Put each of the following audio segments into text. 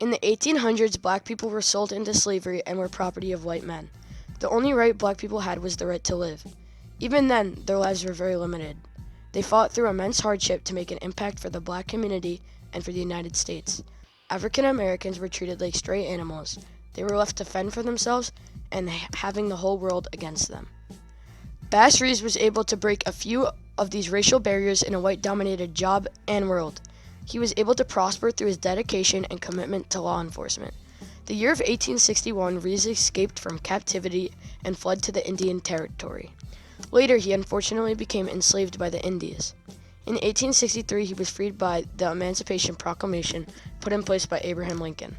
In the 1800s, black people were sold into slavery and were property of white men. The only right black people had was the right to live. Even then, their lives were very limited. They fought through immense hardship to make an impact for the black community and for the United States. African Americans were treated like stray animals. They were left to fend for themselves and having the whole world against them. Bass Reeves was able to break a few of these racial barriers in a white-dominated job and world. He was able to prosper through his dedication and commitment to law enforcement. The year of 1861, Reeves escaped from captivity and fled to the Indian Territory. Later, he unfortunately became enslaved by the Indians. In 1863, he was freed by the Emancipation Proclamation put in place by Abraham Lincoln.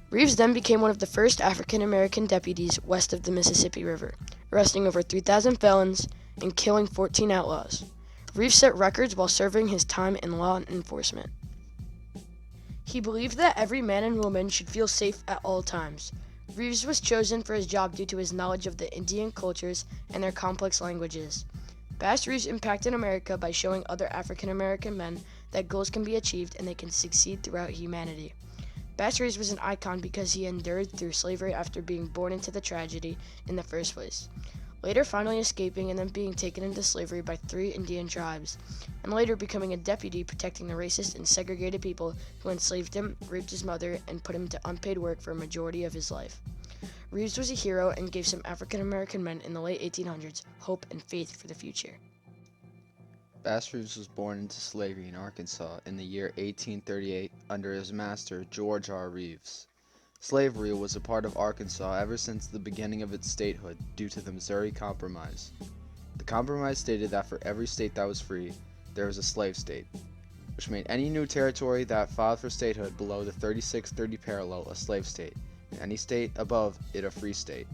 Reeves then became one of the first African American deputies west of the Mississippi River, arresting over 3,000 felons and killing 14 outlaws. Reeves set records while serving his time in law enforcement. He believed that every man and woman should feel safe at all times. Reeves was chosen for his job due to his knowledge of the Indian cultures and their complex languages. Bass Reeves impacted America by showing other African American men that goals can be achieved and they can succeed throughout humanity. Bass Reeves was an icon because he endured through slavery after being born into the tragedy in the first place, later finally escaping and then being taken into slavery by 3 Indian tribes, and later becoming a deputy protecting the racist and segregated people who enslaved him, raped his mother, and put him to unpaid work for a majority of his life. Reeves was a hero and gave some African American men in the late 1800s hope and faith for the future. Bass Reeves was born into slavery in Arkansas in the year 1838 under his master, George R. Reeves. Slavery was a part of Arkansas ever since the beginning of its statehood due to the Missouri Compromise. The compromise stated that for every state that was free, there was a slave state, which made any new territory that filed for statehood below the 3630 parallel a slave state, and any state above it a free state.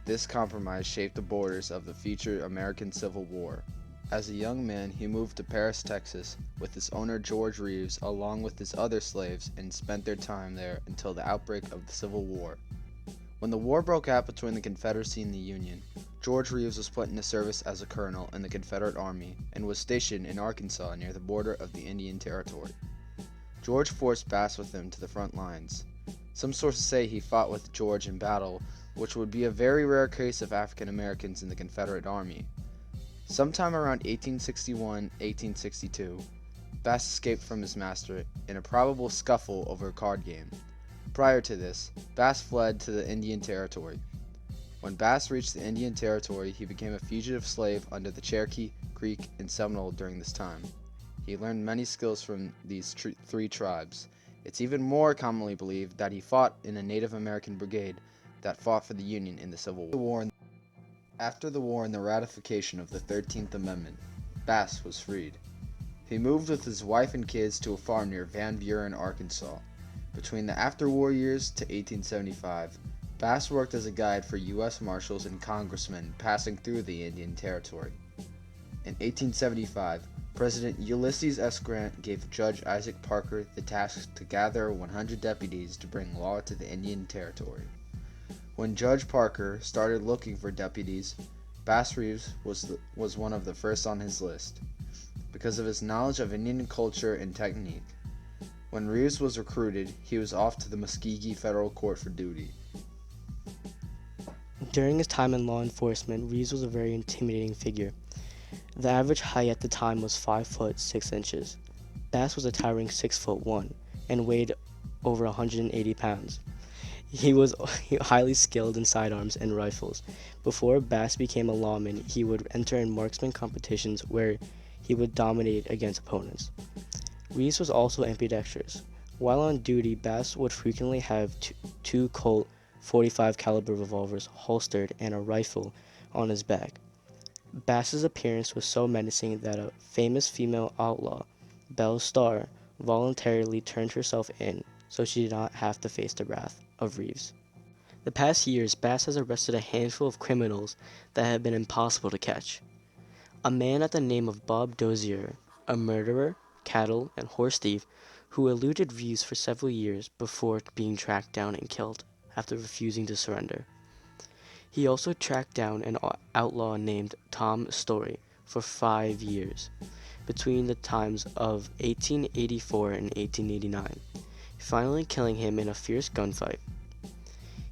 This compromise shaped the borders of the future American Civil War. As a young man, he moved to Paris, Texas, with his owner George Reeves along with his other slaves and spent their time there until the outbreak of the Civil War. When the war broke out between the Confederacy and the Union, George Reeves was put into service as a colonel in the Confederate Army and was stationed in Arkansas near the border of the Indian Territory. George forced Bass with him to the front lines. Some sources say he fought with George in battle, which would be a very rare case of African Americans in the Confederate Army. Sometime around 1861-1862, Bass escaped from his master in a probable scuffle over a card game. Prior to this, Bass fled to the Indian Territory. When Bass reached the Indian Territory, he became a fugitive slave under the Cherokee, Creek, and Seminole during this time. He learned many skills from these 3 tribes. It's even more commonly believed that he fought in a Native American brigade that fought for the Union in the Civil War. After the war and the ratification of the 13th Amendment, Bass was freed. He moved with his wife and kids to a farm near Van Buren, Arkansas. Between the after-war years to 1875, Bass worked as a guide for U.S. Marshals and congressmen passing through the Indian Territory. In 1875, President Ulysses S. Grant gave Judge Isaac Parker the task to gather 100 deputies to bring law to the Indian Territory. When Judge Parker started looking for deputies, Bass Reeves was one of the first on his list, because of his knowledge of Indian culture and technique. When Reeves was recruited, he was off to the Muskogee Federal Court for duty. During his time in law enforcement, Reeves was a very intimidating figure. The average height at the time was 5 foot 6 inches. Bass was a towering 6 foot 1 and weighed over 180 pounds. He was highly skilled in sidearms and rifles. Before Bass became a lawman, he would enter in marksman competitions where he would dominate against opponents. Reeves was also ambidextrous. While on duty, Bass would frequently have 2 Colt .45 caliber revolvers holstered and a rifle on his back. Bass's appearance was so menacing that a famous female outlaw, Belle Starr, voluntarily turned herself in so she did not have to face the wrath of Reeves. The past years, Bass has arrested a handful of criminals that have been impossible to catch. A man at the name of Bob Dozier, a murderer, cattle, and horse thief who eluded Reeves for several years before being tracked down and killed after refusing to surrender. He also tracked down an outlaw named Tom Story for 5 years, between the times of 1884 and 1889. finally killing him in a fierce gunfight.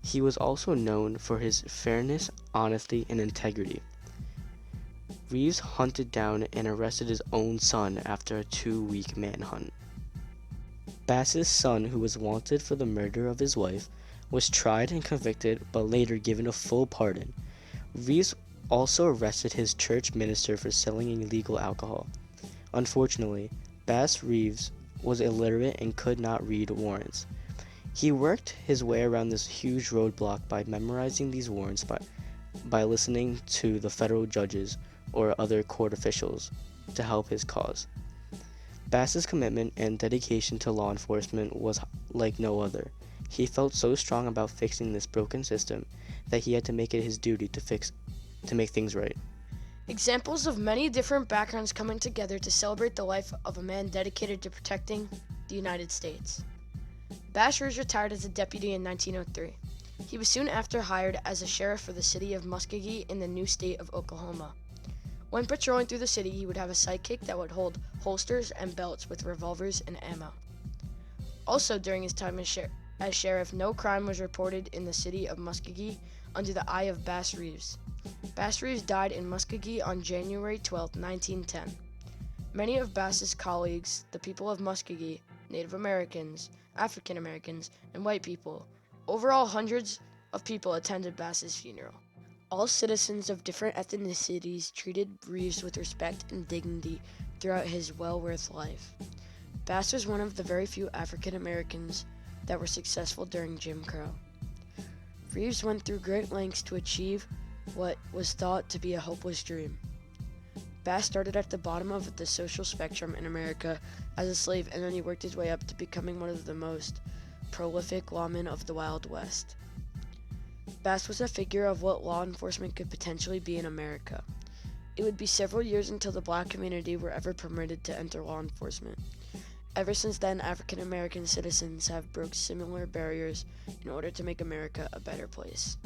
He was also known for his fairness, honesty, and integrity. Reeves hunted down and arrested his own son after a 2-week manhunt. Bass's son, who was wanted for the murder of his wife, was tried and convicted but later given a full pardon. Reeves also arrested his church minister for selling illegal alcohol. Unfortunately, Bass Reeves was illiterate and could not read warrants. He worked his way around this huge roadblock by memorizing these warrants by listening to the federal judges or other court officials to help his cause. Bass's commitment and dedication to law enforcement was like no other. He felt so strong about fixing this broken system that he had to make it his duty to make things right. Examples of many different backgrounds coming together to celebrate the life of a man dedicated to protecting the United States. Bass Reeves retired as a deputy in 1903. He was soon after hired as a sheriff for the city of Muskogee in the new state of Oklahoma. When patrolling through the city, he would have a sidekick that would hold holsters and belts with revolvers and ammo. Also, during his time as sheriff, no crime was reported in the city of Muskogee under the eye of Bass Reeves. Bass Reeves died in Muskogee on January 12, 1910. Many of Bass's colleagues, the people of Muskogee, Native Americans, African Americans, and white people, overall hundreds of people attended Bass's funeral. All citizens of different ethnicities treated Reeves with respect and dignity throughout his well-worth life. Bass was one of the very few African Americans that were successful during Jim Crow. Reeves went through great lengths to achieve what was thought to be a hopeless dream. Bass started at the bottom of the social spectrum in America as a slave, and then he worked his way up to becoming one of the most prolific lawmen of the Wild West. Bass was a figure of what law enforcement could potentially be in America. It would be several years until the black community were ever permitted to enter law enforcement. Ever since then, African American citizens have broke similar barriers in order to make America a better place.